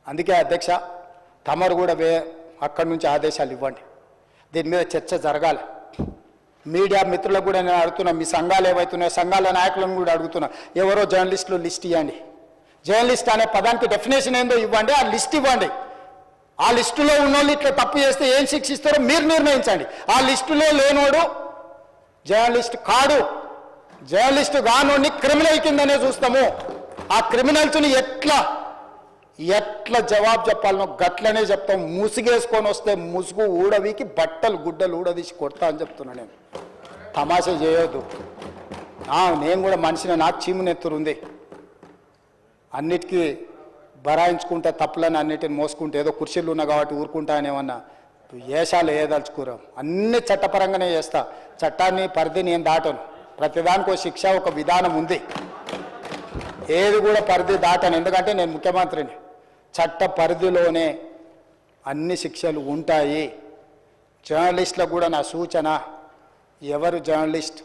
అందుకే అధ్యక్ష తమరు కూడా అక్కడి నుంచి ఆదేశాలు ఇవ్వండి, దీని మీద చర్చ జరగాలి. మీడియా మిత్రులకు కూడా నేను అడుగుతున్నా, మీ సంఘాలు ఏవైతున్నాయో సంఘాల నాయకులను కూడా అడుగుతున్నా, ఎవరో జర్నలిస్టులు లిస్ట్ ఇవ్వండి. జర్నలిస్ట్ అనే పదానికి డెఫినేషన్ ఏందో ఇవ్వండి, ఆ లిస్ట్ ఇవ్వండి. ఆ లిస్టులో ఉన్నోళ్ళు ఇట్లా తప్పు చేస్తే ఏం శిక్షిస్తారో మీరు నిర్ణయించండి. ఆ లిస్టులో లేనోడు జర్నలిస్ట్ కాడు, జర్నలిస్టు కానోడిని క్రిమినల్ కిందనే చూస్తాము. ఆ క్రిమినల్స్ని ఎట్లా జవాబు చెప్పాలనో గట్లనే చెప్తాం. ముసుగేసుకొని వస్తే ముసుగు ఊడవికి బట్టలు గుడ్డలు ఊడదీసి కొడతా అని చెప్తున్నా. నేను తమాషా చేయొద్దు. నేను కూడా మనిషిని, నాకు చీమునెత్తురుంది. అన్నిటికీ బరాయించుకుంటే తప్పులని అన్నిటిని మోసుకుంటే ఏదో కుర్చీలు ఉన్నా కాబట్టి ఊరుకుంటా అనేమన్నా ఏషాలు వేయదలుచుకోరాం. అన్ని చట్టపరంగానే చేస్తా. చట్టాన్ని పరిధి నేను దాటను. ప్రతిదానికి ఒక శిక్ష, ఒక విధానం ఉంది. ఏది కూడా పరిధి దాటను, ఎందుకంటే నేను ముఖ్యమంత్రిని. చట్ట పరిధిలోనే అన్ని శిక్షలు ఉంటాయి. జర్నలిస్టులకు కూడా నా సూచన, ఎవరు జర్నలిస్ట్